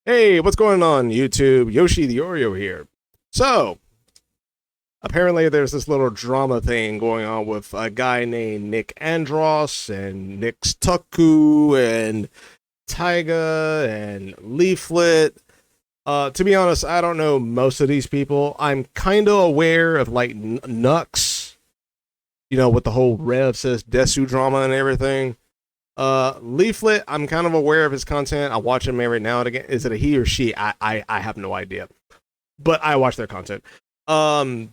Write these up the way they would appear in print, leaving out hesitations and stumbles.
Hey, what's going on, YouTube? Yoshi the Oreo here. So, apparently there's this little drama thing going on with a guy named Nickadros and NuxTaku and Tyga and Leaflit. To be honest, I don't know most of these people. I'm kind of aware of like Nux, with the whole Rev says Desu drama and everything. Leaflit, I'm kind of aware of his content. I watch him every now and again. Is it a he or she? I have no idea, but I watch their content. I'm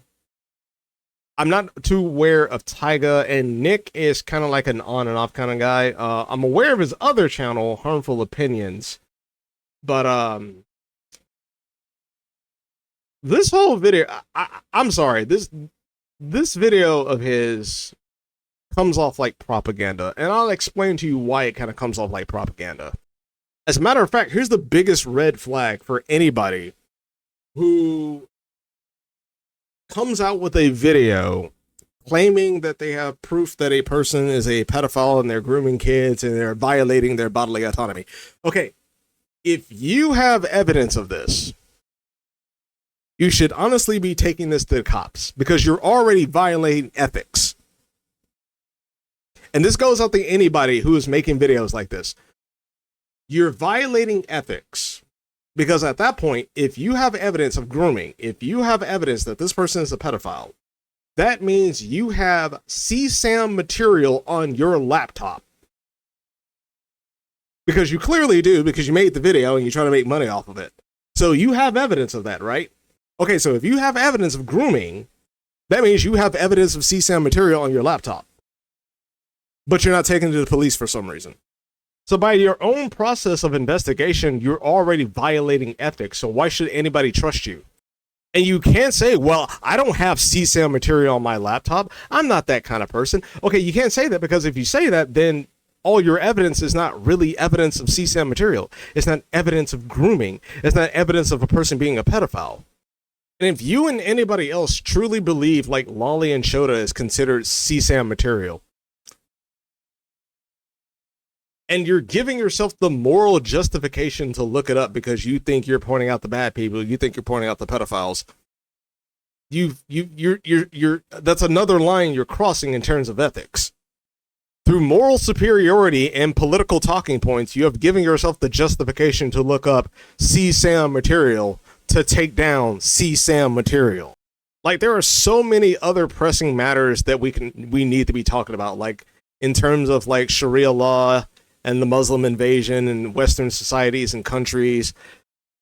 not too aware of Tyga, and Nick is kind of like an on and off kind of guy. I'm aware of his other channel, Harmful Opinions, but this whole video, I'm sorry, this video of his comes off like propaganda, and I'll explain to you why it kind of comes off like propaganda. As a matter of fact, here's the biggest red flag for anybody who comes out with a video claiming that they have proof that a person is a pedophile and they're grooming kids and they're violating their bodily autonomy. Okay, if you have evidence of this, you should honestly be taking this to the cops because you're already violating ethics. And this goes out to anybody who is making videos like this. You're violating ethics. Because at that point, if you have evidence of grooming, if you have evidence that this person is a pedophile, that means you have CSAM material on your laptop. Because you clearly do, because you made the video and you're trying to make money off of it. So you have evidence of that, right? Okay, so if you have evidence of grooming, that means you have evidence of CSAM material on your laptop. But you're not taking it to the police for some reason. So by your own process of investigation, you're already violating ethics. So why should anybody trust you? And you can't say, well, I don't have CSAM material on my laptop. I'm not that kind of person. Okay, you can't say that because if you say that, then all your evidence is not really evidence of CSAM material. It's not evidence of grooming. It's not evidence of a person being a pedophile. And if you and anybody else truly believe like Lolly and Shota is considered CSAM material, and you're giving yourself the moral justification to look it up because you think you're pointing out the bad people, you think you're pointing out the pedophiles. You're that's another line you're crossing in terms of ethics. Through moral superiority and political talking points, you have given yourself the justification to look up CSAM material to take down CSAM material. Like there are so many other pressing matters that we need to be talking about, like in terms of like Sharia law and the Muslim invasion in Western societies and countries,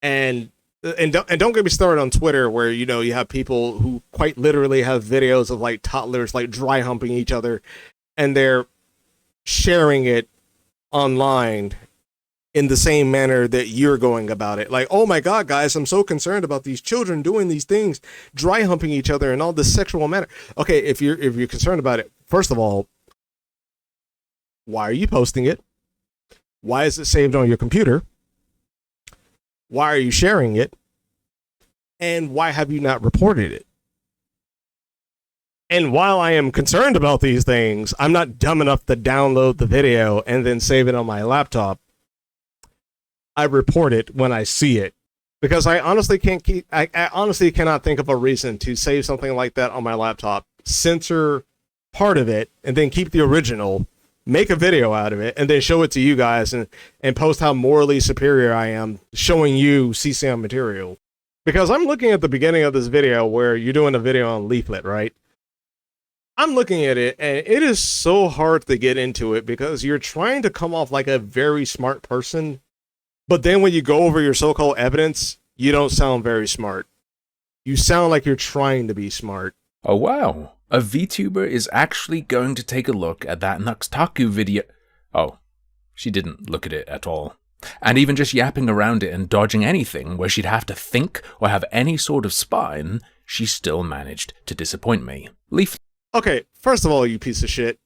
and don't get me started on Twitter, where you have people who quite literally have videos of like toddlers like dry humping each other, and they're sharing it online in the same manner that you're going about it. Like, oh my God, guys, I'm so concerned about these children doing these things, dry humping each other, and all this sexual manner. Okay, if you're concerned about it, first of all, why are you posting it? Why is it saved on your computer? Why are you sharing it? And why have you not reported it? And while I am concerned about these things, I'm not dumb enough to download the video and then save it on my laptop. I report it when I see it. Because I honestly I honestly cannot think of a reason to save something like that on my laptop, censor part of it, and then keep the original, make a video out of it, and then show it to you guys and post how morally superior I am, showing you CSAM material. Because I'm looking at the beginning of this video where you're doing a video on Leaflit, right? I'm looking at it, and it is so hard to get into it because you're trying to come off like a very smart person, but then when you go over your so-called evidence, you don't sound very smart. You sound like you're trying to be smart. Oh wow. A VTuber is actually going to take a look at that NuxTaku video. Oh, she didn't look at it at all. And even just yapping around it and dodging anything where she'd have to think or have any sort of spine, she still managed to disappoint me. Okay, first of all, you piece of shit.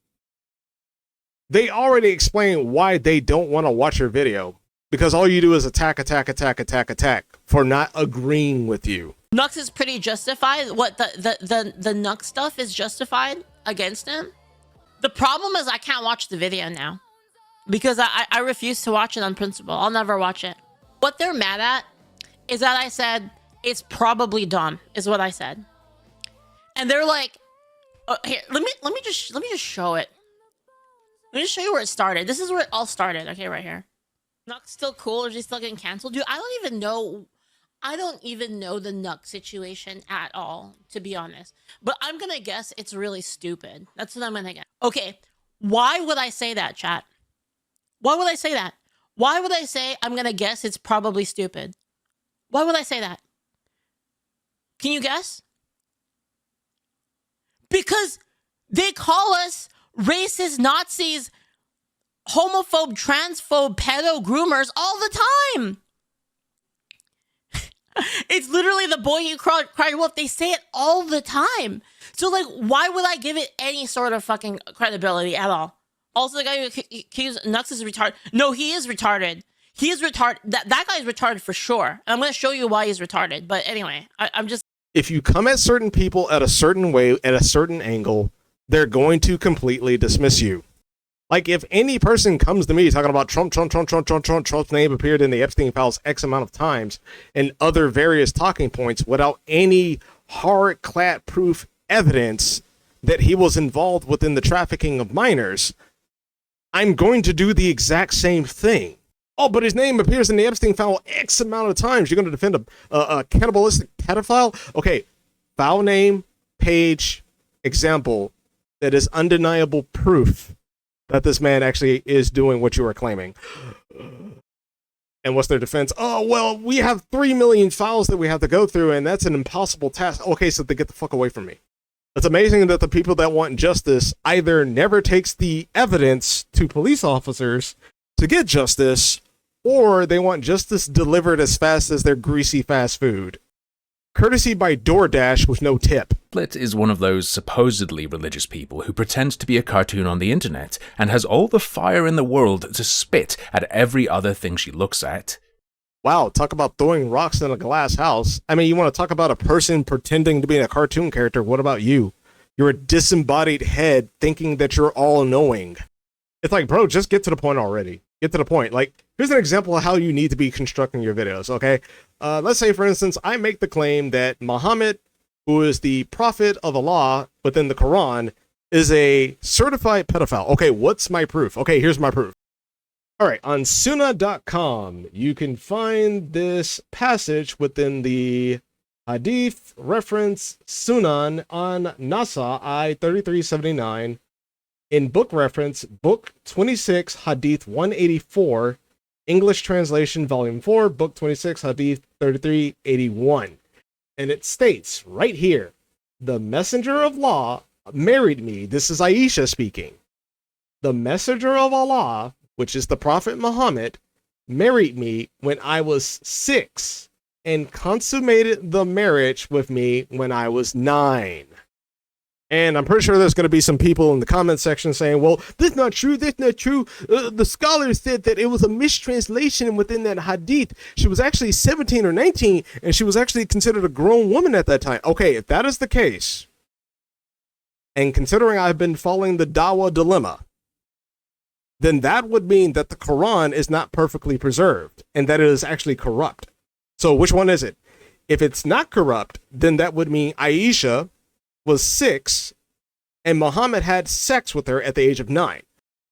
They already explained why they don't want to watch your video. Because all you do is attack for not agreeing with you. Nux is pretty justified. What the Nux stuff is justified against him. The problem is I can't watch the video now because I refuse to watch it on principle. I'll never watch it. What they're mad at is that I said it's probably dumb, is what I said. And they're like, here, let me just show it. Let me just show you where it started. This is where it all started. Okay, right here. Nux still cool, or is he still getting canceled? Dude, I don't even know the Nux situation at all, to be honest. But I'm gonna guess it's really stupid. That's what I'm gonna guess. Okay, why would I say that, chat? Why would I say that? Why would I say I'm gonna guess it's probably stupid? Why would I say that? Can you guess? Because they call us racist Nazis, homophobe, transphobe, pedo groomers all the time. It's literally the boy you cried wolf. They say it all the time. So, like, why would I give it any sort of fucking credibility at all? Also, the guy who accused Nux is retarded. No, he is retarded. He is retarded. That guy is retarded for sure. And I'm going to show you why he's retarded. But anyway, I'm just... If you come at certain people at a certain way, at a certain angle, they're going to completely dismiss you. Like, if any person comes to me talking about Trump's name appeared in the Epstein files X amount of times and other various talking points without any hard-clad proof evidence that he was involved within the trafficking of minors, I'm going to do the exact same thing. Oh, but his name appears in the Epstein file X amount of times. You're going to defend a cannibalistic pedophile? Okay, file name, page, example, that is undeniable proof that this man actually is doing what you are claiming. And what's their defense? Oh, well, we have 3 million files that we have to go through, and that's an impossible task. Okay, so they get the fuck away from me. It's amazing that the people that want justice either never takes the evidence to police officers to get justice, or they want justice delivered as fast as their greasy fast food. Courtesy by DoorDash with no tip. Leaflit is one of those supposedly religious people who pretends to be a cartoon on the internet and has all the fire in the world to spit at every other thing she looks at. Wow, talk about throwing rocks in a glass house. I mean, you want to talk about a person pretending to be a cartoon character. What about you? You're a disembodied head thinking that you're all-knowing. It's like, bro, just get to the point already. Get to the point. Like, here's an example of how you need to be constructing your videos, okay? Let's say, for instance, I make the claim that Muhammad, who is the prophet of Allah within the Quran, is a certified pedophile. Okay, what's my proof? Okay, here's my proof. All right, on Sunnah.com, you can find this passage within the Hadith reference Sunan on Nasa I-3379, in book reference, book 26, Hadith 184, English translation, volume 4, book 26, Hadith 3381. And it states right here, the messenger of Allah married me. This is Aisha speaking. The messenger of Allah, which is the Prophet Muhammad, married me when I was 6 and consummated the marriage with me when I was 9. And I'm pretty sure there's going to be some people in the comment section saying, well, that's not true, that's not true. The scholars said that it was a mistranslation within that hadith. She was actually 17 or 19, and she was actually considered a grown woman at that time. Okay, if that is the case, and considering I've been following the Dawa dilemma, then that would mean that the Quran is not perfectly preserved, and that it is actually corrupt. So which one is it? If it's not corrupt, then that would mean Aisha was 6 and Muhammad had sex with her at the age of 9.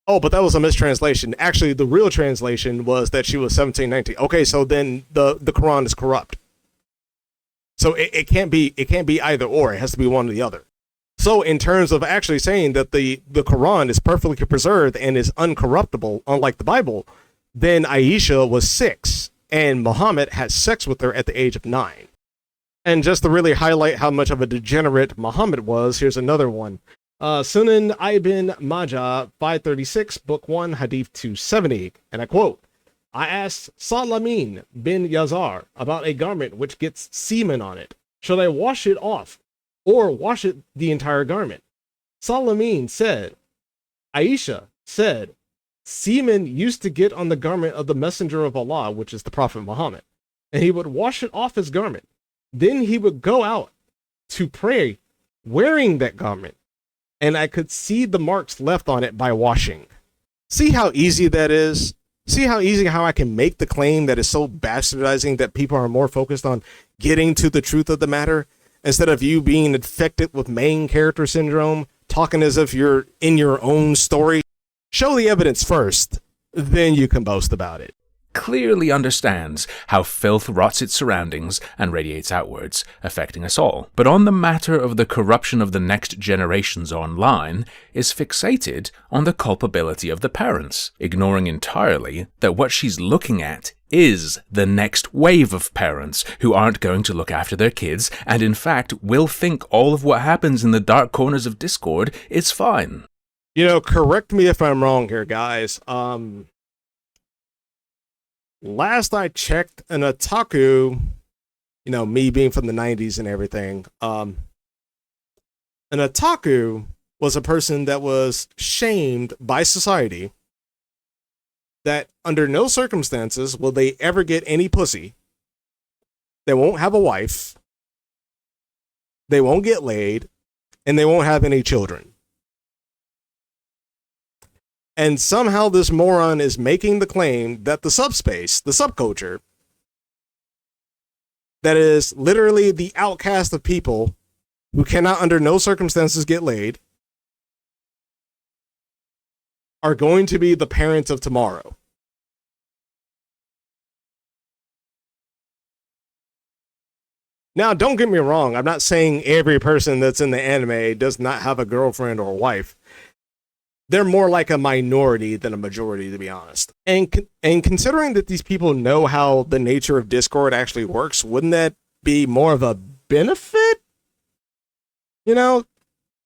Oh, but that was a mistranslation. Actually, the real translation was that she was 17, 19. Okay, so then the Quran is corrupt. So it can't be either or. It has to be one or the other. So in terms of actually saying that the Quran is perfectly preserved and is uncorruptible, unlike the Bible, then Aisha was 6 and Muhammad had sex with her at the age of 9. And just to really highlight how much of a degenerate Muhammad was, here's another one. Sunan Ibn Majah 536, Book 1, Hadith 270. And I quote, I asked Salamin bin Yazar about a garment which gets semen on it. Should I wash it off or wash it the entire garment? Salamin said, Aisha said, semen used to get on the garment of the messenger of Allah, which is the Prophet Muhammad, and he would wash it off his garment. Then he would go out to pray wearing that garment, and I could see the marks left on it by washing. See how easy that is? See how easy how I can make the claim that is so bastardizing that people are more focused on getting to the truth of the matter instead of you being infected with main character syndrome, talking as if you're in your own story. Show the evidence first, then you can boast about it. Clearly understands how filth rots its surroundings and radiates outwards, affecting us all. But on the matter of the corruption of the next generations online, is fixated on the culpability of the parents, ignoring entirely that what she's looking at is the next wave of parents who aren't going to look after their kids and in fact will think all of what happens in the dark corners of Discord is fine. You know, correct me if I'm wrong here, guys. Last I checked, an otaku, you know, me being from the 90s and everything, an otaku was a person that was shamed by society that under no circumstances will they ever get any pussy. They won't have a wife. They won't get laid. And they won't have any children. And somehow this moron is making the claim that the subspace, the subculture, that is literally the outcast of people who cannot under no circumstances get laid, are going to be the parents of tomorrow. Now, don't get me wrong. I'm not saying every person that's in the anime does not have a girlfriend or a wife. They're more like a minority than a majority, to be honest. And considering that these people know how the nature of Discord actually works, wouldn't that be more of a benefit? You know,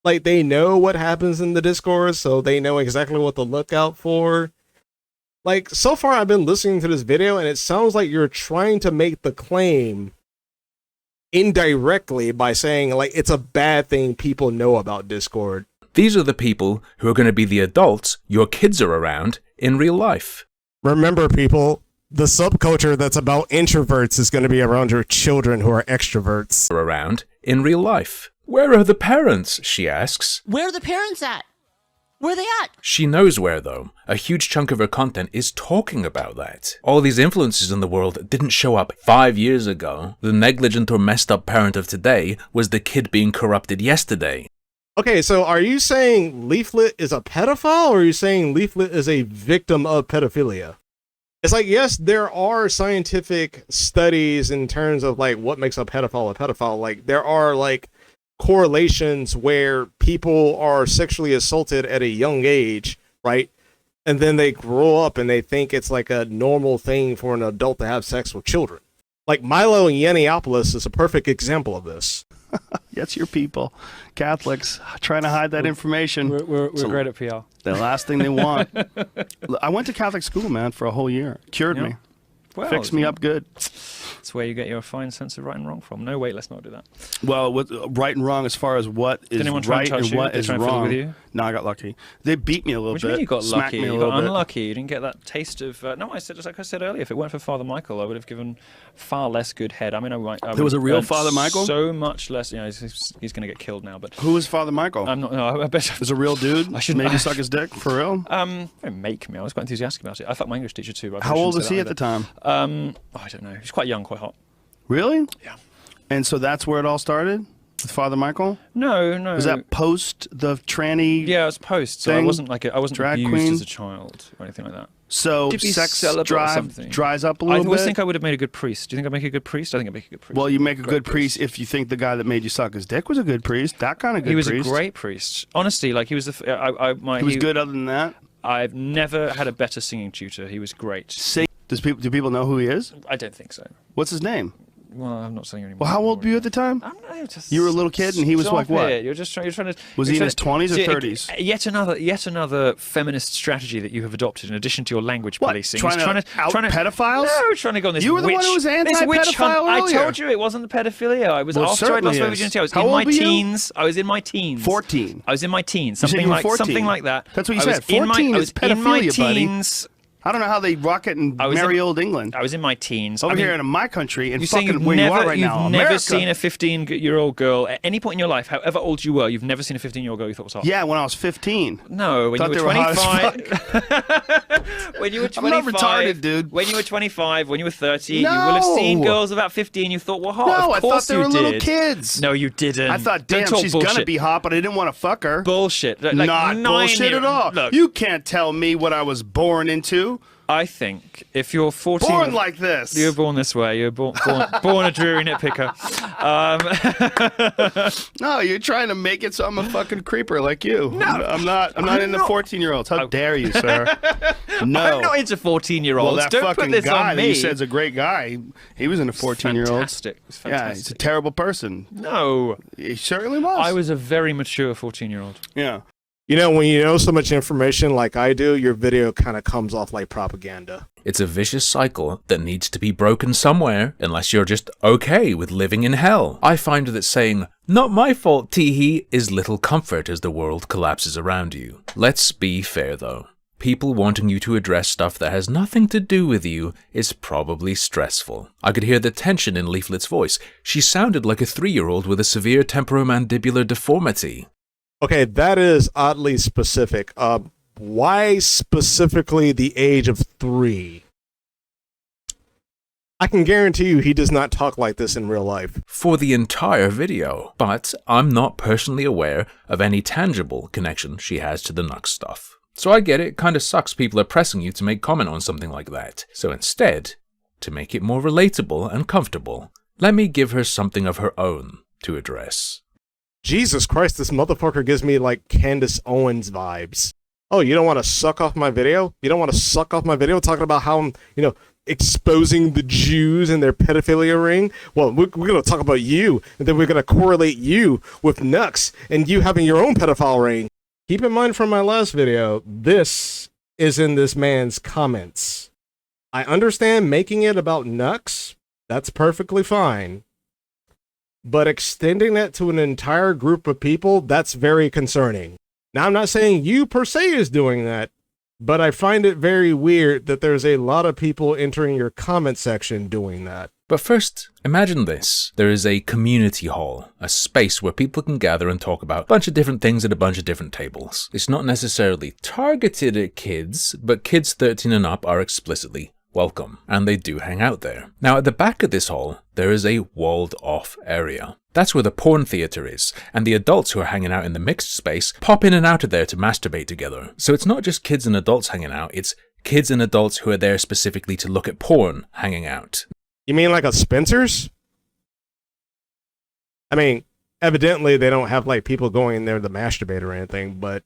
like they know what happens in the Discord, so they know exactly what to look out for. Like, so far I've been listening to this video, and it sounds like you're trying to make the claim indirectly by saying, like, it's a bad thing people know about Discord. These are the people who are going to be the adults your kids are around in real life. Remember, people, the subculture that's about introverts is going to be around your children who are extroverts. Around in real life. Where are the parents, she asks. Where are the parents at? Where are they at? She knows where, though. A huge chunk of her content is talking about that. All these influences in the world didn't show up 5 years ago. The negligent or messed up parent of today was the kid being corrupted yesterday. Okay, so are you saying Leaflit is a pedophile, or are you saying Leaflit is a victim of pedophilia? It's like, yes, there are scientific studies in terms of like what makes a pedophile. Like there are like correlations where people are sexually assaulted at a young age, right? And then they grow up and they think it's like a normal thing for an adult to have sex with children. Like Milo and Yiannopoulos is a perfect example of this. That's your people. Catholics trying to hide that information. We're great at PR. The last thing they want. I went to Catholic school, man, for a whole year. Cured me. Well, Fixed me up good. That's where you get your fine sense of right and wrong from. No, wait, let's not do that. Well, with right and wrong as far as what is right and what is wrong. With you? No, I got lucky. They beat me a little What bit. do you mean you got Smacked lucky? me a You little got bit. unlucky. You didn't get that taste of... no, I said, just like I said earlier, if it weren't for Father Michael, I would have given far less good head. I mean, There was a real Father Michael? So much less... You know, he's going to get killed now, but... Who is Father Michael? I'm not... No, I bet... There's a real dude? I shouldn't... Made you suck his dick? For real? Don't make me. I was quite enthusiastic about it. I thought my English teacher too. But How old was he at the time? I don't know. He's quite young, quite hot. Really? Yeah. And so that's where it all started? With Father Michael? No. Was that post the tranny? Yeah, it was post. So I wasn't like I wasn't drag abused queen? as a child or anything like that. So Did we sex celebrate or something? dries up a I little always bit? think I would have made a good priest. Do you think I'd make a good priest? I think I'd make a good priest. Well, you make a Great good priest if you think the guy that made you suck his dick was a good priest. That kind of good priest. He was a great priest. Honestly, like he was the. He was good other than that? I've never had a better singing tutor. He was great. Do people know who he is? I don't think so. What's his name? Well, I'm not saying anymore. Well, how old were you at the time? You were a little kid and he was Stop like what? it. You're trying to. Was he in his 20s or 30s? Yet another feminist strategy that you have adopted in addition to your language What? policing. Trying to out pedophiles? No, trying to go on this. You were the one who was anti-pedophile I earlier. told you it wasn't the pedophilia. I was Well, after I'd lost certainly my is. virginity. I was How in my old were you? teens. I was in my teens. 14. I was in my teens. You said Something you were like 14. something like that. That's what you I was said. 14 I is was in my pedophilia, buddy. teens. I don't know how they rock it in merry old England. I was in my teens. Over here in my country, and you're saying fucking where you are right now, you've America. never seen a 15-year-old girl at any point in your life, however old you were, you've never seen a 15-year-old girl you thought was hot? Yeah, when I was 15. No, when Thought you were they were hot 25. When you were 25. I'm not retarded, dude. When you were 25, when you were 30, No. you will have seen girls about 15 you thought were hot. No, of I course thought they were you little did. kids. No, you didn't. I thought, damn, Don't talk she's bullshit. gonna be hot, but I didn't want to fuck her. Bullshit. Like Not bullshit at all. Look, You can't tell me what I was born into. I think if you're 14... Born like this. You were born this way. You were born a dreary nitpicker. No, you're trying to make it so I'm a fucking creeper like you. No, I'm not into 14-year-olds. How dare you, sir? No. I'm not into 14-year-olds. Well, that Don't put fucking this guy on that me. you said's a great guy. He was into 14-year-olds. Fantastic. It was fantastic. Yeah, he's a terrible person. No. He certainly was. I was a very mature 14-year-old. Yeah. You know, when you know so much information like I do, your video kind of comes off like propaganda. It's a vicious cycle that needs to be broken somewhere, unless you're just okay with living in hell. I find that saying, "Not my fault, teehee," is little comfort as the world collapses around you. Let's be fair though. People wanting you to address stuff that has nothing to do with you is probably stressful. I could hear the tension in Leaflit's voice. She sounded like a 3-year-old with a severe temporomandibular deformity. Okay, that is oddly specific. Why specifically the age of 3? I can guarantee you he does not talk like this in real life. For the entire video, but I'm not personally aware of any tangible connection she has to the Nux stuff. So I get it kinda sucks people are pressing you to make comment on something like that. So instead, to make it more relatable and comfortable, let me give her something of her own to address. Jesus Christ, this motherfucker gives me like Candace Owens vibes. Oh, you don't want to suck off my video? You don't want to suck off my video talking about how I'm, exposing the Jews and their pedophilia ring? Well, we're going to talk about you, and then we're going to correlate you with Nux and you having your own pedophile ring. Keep in mind from my last video, this is in this man's comments. I understand making it about Nux. That's perfectly fine. But extending that to an entire group of people, that's very concerning. Now, I'm not saying you per se is doing that, but I find it very weird that there's a lot of people entering your comment section doing that. But first, imagine this. There is a community hall, a space where people can gather and talk about a bunch of different things at a bunch of different tables. It's not necessarily targeted at kids, but kids 13 and up are explicitly welcome, and they do hang out there. Now, at the back of this hall, there is a walled-off area. That's where the porn theater is, and the adults who are hanging out in the mixed space pop in and out of there to masturbate together. So it's not just kids and adults hanging out, it's kids and adults who are there specifically to look at porn hanging out. You mean like a Spencer's? I mean, evidently they don't have like people going in there to masturbate or anything, but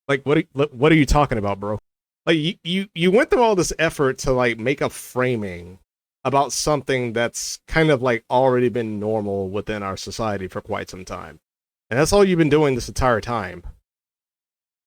like what are you talking about, bro? Like you went through all this effort to like make a framing about something that's kind of like already been normal within our society for quite some time. And that's all you've been doing this entire time.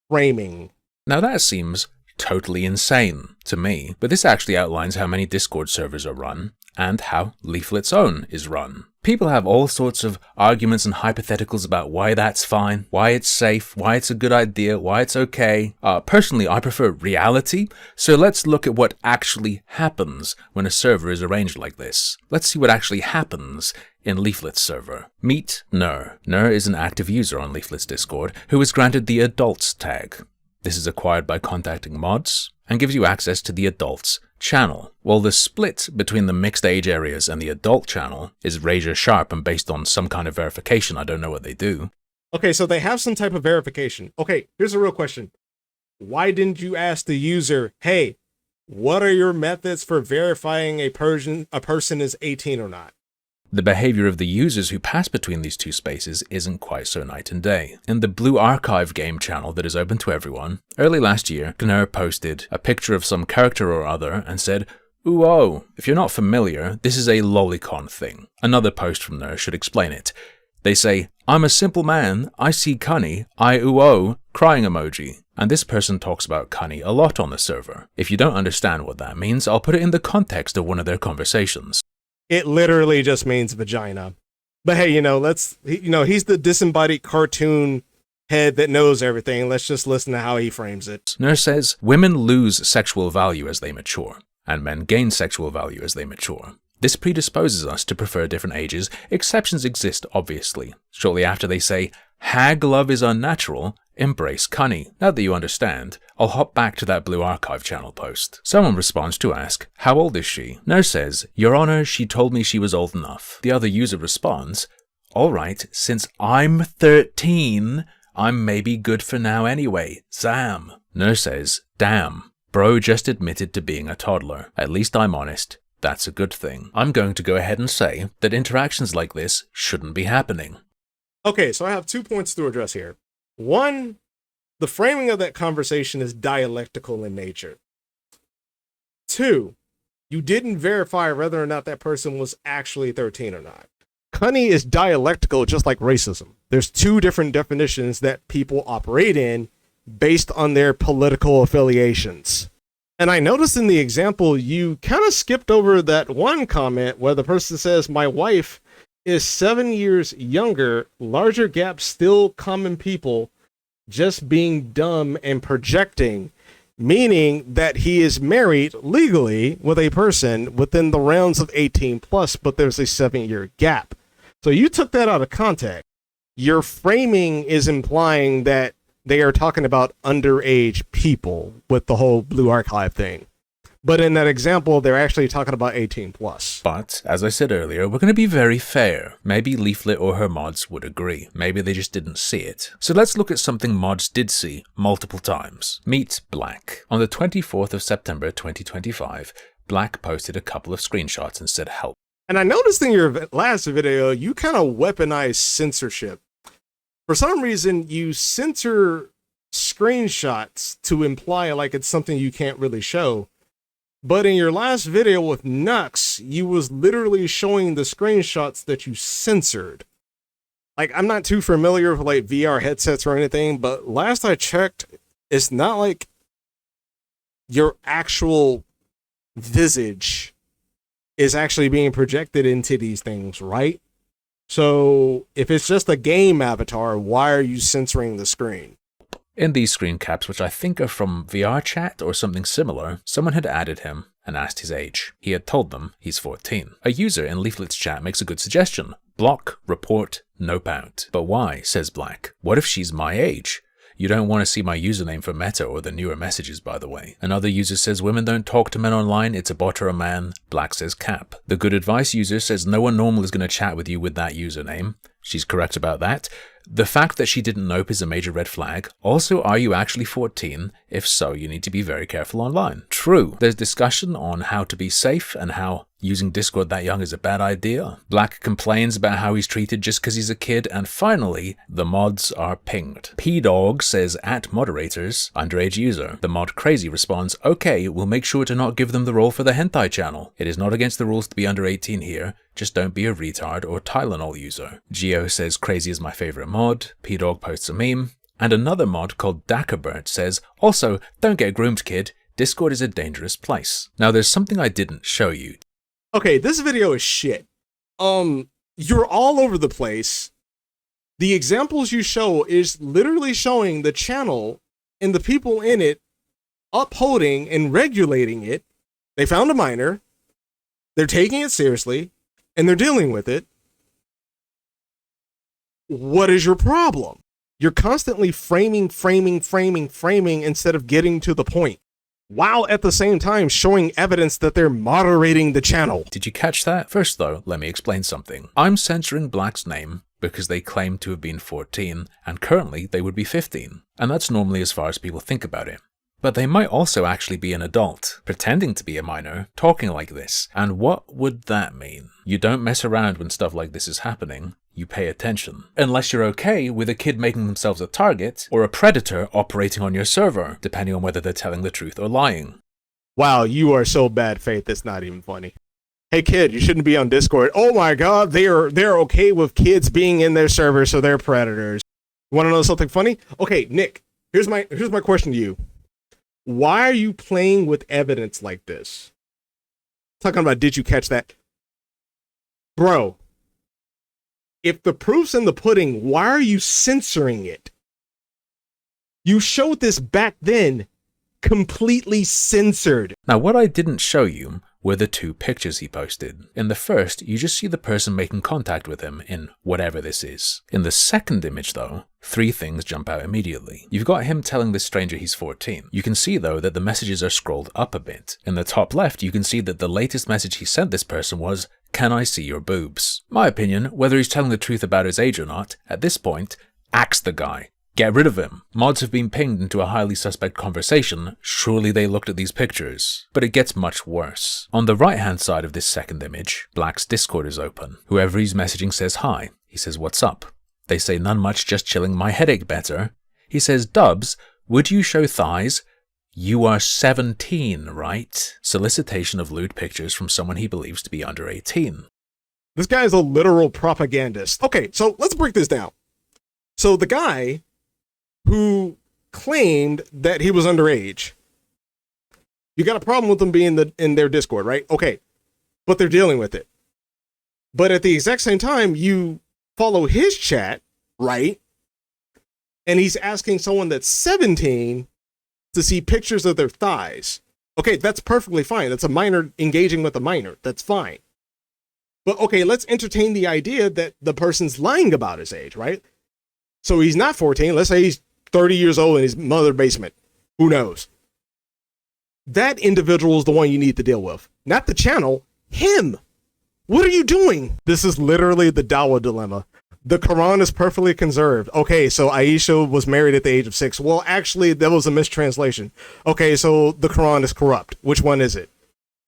Framing. Now that seems totally insane to me, but this actually outlines how many Discord servers are run and how Leaflit's own is run. People have all sorts of arguments and hypotheticals about why that's fine, why it's safe, why it's a good idea, why it's okay. Personally, I prefer reality, so let's look at what actually happens when a server is arranged like this. Let's see what actually happens in Leaflit's server. Meet Nur. Nur is an active user on Leaflit's Discord who is granted the Adults tag. This is acquired by contacting mods and gives you access to the Adults channel. While the split between the mixed age areas and the adult channel is razor sharp and based on some kind of verification, I don't know what they do. Okay, so they have some type of verification. Okay, here's a real question. Why didn't you ask the user, hey, what are your methods for verifying a person is 18 or not? The behavior of the users who pass between these two spaces isn't quite so night and day. In the Blue Archive game channel that is open to everyone, early last year, Gnur posted a picture of some character or other and said, "Ooh oh, if you're not familiar, this is a lolicon thing." Another post from Gnur should explain it. They say, "I'm a simple man, I see cunny, I ooh oh, crying emoji." And this person talks about cunny a lot on the server. If you don't understand what that means, I'll put it in the context of one of their conversations. It literally just means vagina. But hey, he's the disembodied cartoon head that knows everything. Let's just listen to how he frames it. Nurse says, women lose sexual value as they mature, and men gain sexual value as they mature. This predisposes us to prefer different ages. Exceptions exist, obviously. Shortly after they say, hag love is unnatural, embrace cunny. Now that you understand, I'll hop back to that Blue Archive channel post. Someone responds to ask, how old is she? Nurse says, Your Honor, she told me she was old enough. The other user responds, alright, since I'm 13, I'm maybe good for now anyway. Zam. Nurse says, damn, bro just admitted to being a toddler. At least I'm honest. That's a good thing. I'm going to go ahead and say that interactions like this shouldn't be happening. Okay, so I have 2 points to address here. One, the framing of that conversation is dialectical in nature. Two, you didn't verify whether or not that person was actually 13 or not. Cunny is dialectical, just like racism. There's two different definitions that people operate in based on their political affiliations. And I noticed in the example, you kind of skipped over that one comment where the person says, my wife is 7 years younger, larger gap, still common people, just being dumb and projecting, meaning that he is married legally with a person within the rounds of 18 plus, but there's a 7-year gap. So you took that out of context. Your framing is implying that they are talking about underage people with the whole Blue Archive thing. But in that example, they're actually talking about 18 plus. But, as I said earlier, we're going to be very fair. Maybe Leaflit or her mods would agree. Maybe they just didn't see it. So let's look at something mods did see multiple times. Meet Black. On the 24th of September 2025, Black posted a couple of screenshots and said help. And I noticed in your last video, you kind of weaponized censorship. For some reason, you censor screenshots to imply like it's something you can't really show. But in your last video with Nux, you was literally showing the screenshots that you censored. Like, I'm not too familiar with like VR headsets or anything, but last I checked, it's not like your actual visage is actually being projected into these things, right? So if it's just a game avatar, why are you censoring the screen? In these screen caps, which I think are from VR chat or something similar, someone had added him and asked his age. He had told them he's 14. A user in Leaflit's chat makes a good suggestion. Block, report, nope out. But why, says Black. What if she's my age? You don't want to see my username for Meta or the newer messages, by the way. Another user says women don't talk to men online, it's a bot or a man. Black says cap. The good advice user says no one normal is going to chat with you with that username. She's correct about that. The fact that she didn't nope is a major red flag. Also, are you actually 14? If so, you need to be very careful online. True, there's discussion on how to be safe and how using Discord that young is a bad idea. Black complains about how he's treated just because he's a kid, and finally, the mods are pinged. P-Dog says at moderators, underage user. The mod Crazy responds, okay, we'll make sure to not give them the role for the hentai channel. It is not against the rules to be under 18 here, just don't be a retard or Tylenol user. Geo says Crazy is my favorite mod. P-Dog posts a meme. And another mod called Dackerbert says, also, don't get groomed, kid. Discord is a dangerous place. Now there's something I didn't show you. Okay, this video is shit. You're all over the place. The examples you show is literally showing the channel and the people in it upholding and regulating it. They found a minor. They're taking it seriously and they're dealing with it. What is your problem? You're constantly framing instead of getting to the point, while at the same time showing evidence that they're moderating the channel. Did you catch that? First though, let me explain something. I'm censoring Black's name because they claim to have been 14, and currently they would be 15. And that's normally as far as people think about it. But they might also actually be an adult, pretending to be a minor, talking like this. And what would that mean? You don't mess around when stuff like this is happening. You pay attention. Unless you're okay with a kid making themselves a target, or a predator operating on your server, depending on whether they're telling the truth or lying. Wow, you are so bad faith, it's not even funny. Hey kid, you shouldn't be on Discord. Oh my god, they're okay with kids being in their server, so they're predators. You wanna know something funny? Okay, Nick, here's my question to you. Why are you playing with evidence like this? Talking about did you catch that? Bro, if the proof's in the pudding, why are you censoring it? You showed this back then, completely censored. Now, what I didn't show you were the 2 pictures he posted. In the first, you just see the person making contact with him in whatever this is. In the second image, though, 3 things jump out immediately. You've got him telling this stranger he's 14. You can see, though, that the messages are scrolled up a bit. In the top left, you can see that the latest message he sent this person was, "Can I see your boobs?" My opinion, whether he's telling the truth about his age or not, at this point, axe the guy. Get rid of him. Mods have been pinged into a highly suspect conversation. Surely they looked at these pictures. But it gets much worse. On the right-hand side of this second image, Black's Discord is open. Whoever he's messaging says hi. He says, "What's up?" They say, "None much, just chilling, my headache better." He says, "Dubs, would you show thighs? You are 17, right?" Solicitation of lewd pictures from someone he believes to be under 18. This guy is a literal propagandist. Okay, so let's break this down. So the guy who claimed that he was underage, you got a problem with them being in their Discord, right? Okay, but they're dealing with it. But at the exact same time, you follow his chat, right? And he's asking someone that's 17 to see pictures of their thighs. Okay, that's perfectly fine. That's a minor engaging with a minor. That's fine. But okay, let's entertain the idea that the person's lying about his age, right? So he's not 14. Let's say he's 30 years old in his mother's basement. Who knows? That individual is the one you need to deal with. Not the channel, him. What are you doing? This is literally the Dawa dilemma. The Quran is perfectly conserved. Okay, so Aisha was married at the age of 6. Well, actually, that was a mistranslation. Okay, so the Quran is corrupt. Which one is it?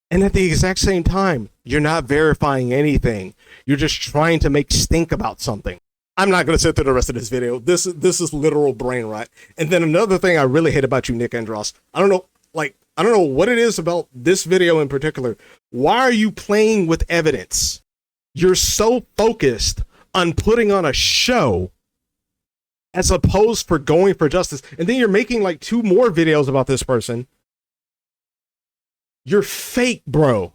And at the exact same time, you're not verifying anything. You're just trying to make stink about something. I'm not going to sit through the rest of this video. This is literal brain rot. And then another thing I really hate about you, Nickadros, I don't know what it is about this video in particular. Why are you playing with evidence? You're so focused on putting on a show as opposed for going for justice. And then you're making like 2 more videos about this person. You're fake, bro.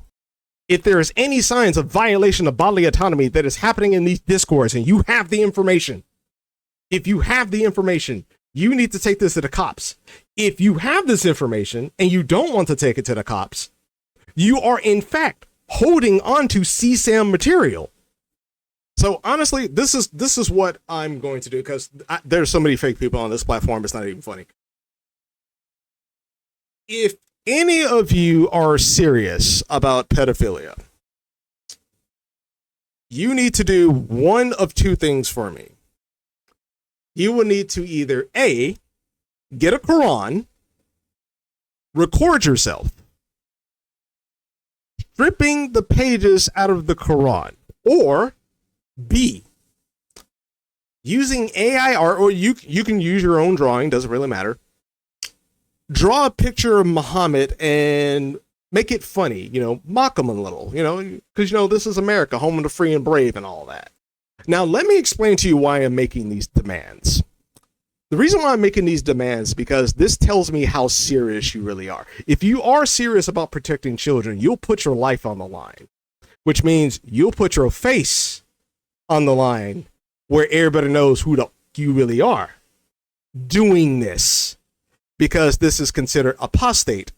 If there is any signs of violation of bodily autonomy that is happening in these discourse and you have the information, if you have the information, you need to take this to the cops. If you have this information and you don't want to take it to the cops, you are in fact holding on to CSAM material. So honestly, this is what I'm going to do, because there's so many fake people on this platform, it's not even funny. If any of you are serious about pedophilia, you need to do one of 2 things for me. You will need to either A, get a Quran, record yourself stripping the pages out of the Quran, or B, using AI art, or you can use your own drawing, doesn't really matter. Draw a picture of Muhammad and make it funny, mock him a little, because, this is America, home of the free and brave and all that. Now, let me explain to you why I'm making these demands. The reason why I'm making these demands is because this tells me how serious you really are. If you are serious about protecting children, you'll put your life on the line, which means you'll put your face on the line where everybody knows who you really are doing this, because this is considered apostate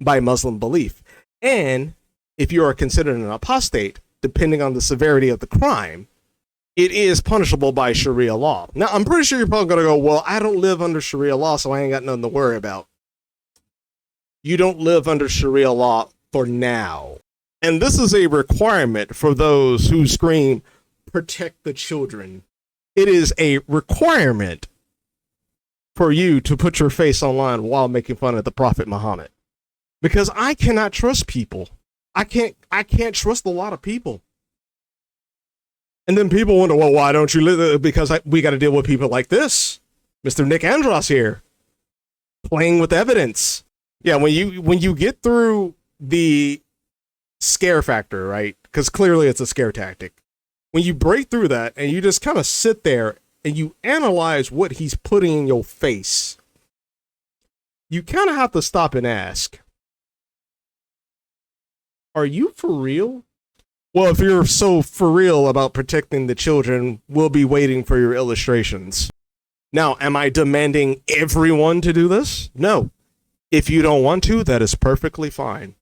by Muslim belief. And if you are considered an apostate, depending on the severity of the crime, it is punishable by Sharia law. Now, I'm pretty sure you're probably going to go, well, I don't live under Sharia law, so I ain't got nothing to worry about. You don't live under Sharia law for now. And this is a requirement for those who scream, protect the children. It is a requirement for you to put your face online while making fun of the Prophet Muhammad. Because I cannot trust people. I can't trust a lot of people. And then people wonder, well, why don't you live? Because we got to deal with people like this. Mr. Nickadros here, playing with evidence. Yeah, when you get through the scare factor, right? Because clearly it's a scare tactic. When you break through that and you just kind of sit there and you analyze what he's putting in your face, you kind of have to stop and ask, are you for real? Well, if you're so for real about protecting the children, we'll be waiting for your illustrations. Now, am I demanding everyone to do this? No. If you don't want to, that is perfectly fine.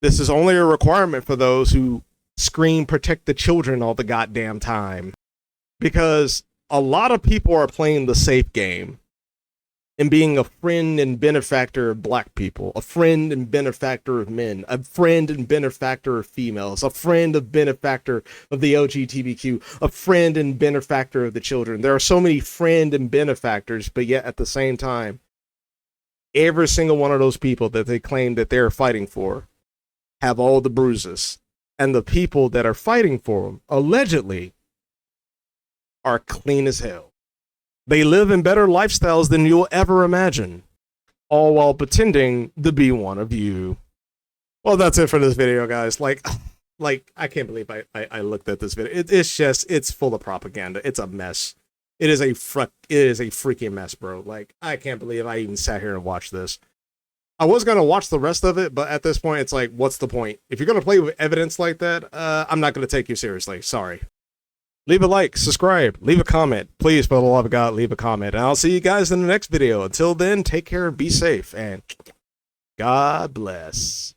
This is only a requirement for those who scream protect the children all the goddamn time. Because a lot of people are playing the safe game and being a friend and benefactor of black people, a friend and benefactor of men, a friend and benefactor of females, a friend and benefactor of the LGBTQ, a friend and benefactor of the children. There are so many friend and benefactors, but yet at the same time, every single one of those people that they claim that they're fighting for have all the bruises. And the people that are fighting for them, allegedly, are clean as hell. They live in better lifestyles than you'll ever imagine, all while pretending to be one of you. Well, that's it for this video, guys. Like I can't believe I looked at this video. It's full of propaganda. It's a mess. It is a freaking mess, bro. Like, I can't believe I even sat here and watched this. I was gonna watch the rest of it, but at this point, it's like, what's the point? If you're gonna play with evidence like that, I'm not gonna take you seriously. Sorry. Leave a like, subscribe, leave a comment. Please, for the love of God, leave a comment. And I'll see you guys in the next video. Until then, take care and be safe. And God bless.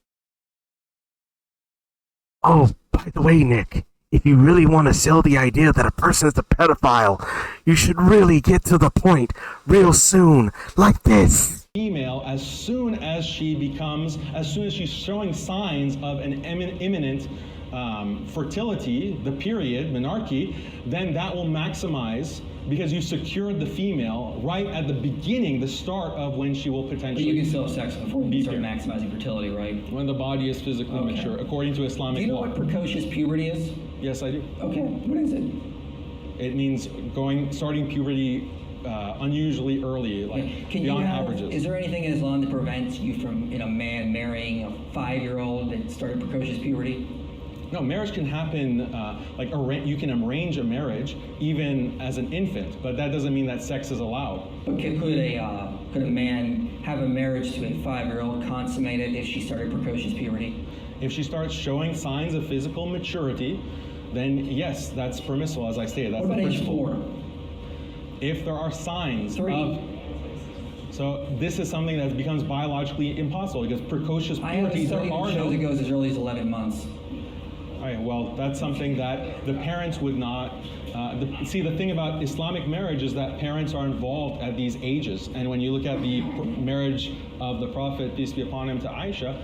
Oh, by the way, Nick, if you really want to sell the idea that a person is a pedophile, you should really get to the point real soon, like this. Female, as soon as she's showing signs of an imminent fertility, the period, menarche, then that will maximize, because you secured the female right at the beginning, the start of when she will potentially... But you can still have sex before you start maximizing fertility, right? When the body is physically mature, according to Islamic law. Do you know what precocious puberty is? Yes, I do. Okay, what is it? It means starting puberty unusually early, like beyond averages. Is there anything in Islam that prevents you from, a man marrying a 5-year-old that started precocious puberty? No, marriage can happen, you can arrange a marriage even as an infant, but that doesn't mean that sex is allowed. But could a man have a marriage to a 5-year-old consummated if she started precocious puberty? If she starts showing signs of physical maturity, then yes, that's permissible, as I stated. That's what about age 4? If there are signs 3. So this is something that becomes biologically impossible, because precocious puberty... I have a study that shows it goes as early as 11 months. All right, well, that's something that the parents would not... the thing about Islamic marriage is that parents are involved at these ages. And when you look at the marriage of the Prophet, peace be upon him, to Aisha,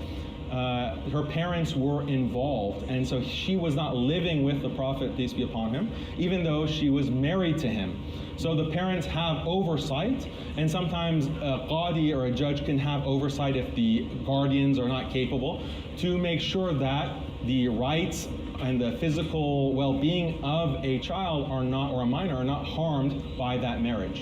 her parents were involved. And so she was not living with the Prophet, peace be upon him, even though she was married to him. So the parents have oversight, and sometimes a qadi or a judge can have oversight if the guardians are not capable, to make sure that the rights and the physical well-being of a child are not, or a minor, are not harmed by that marriage.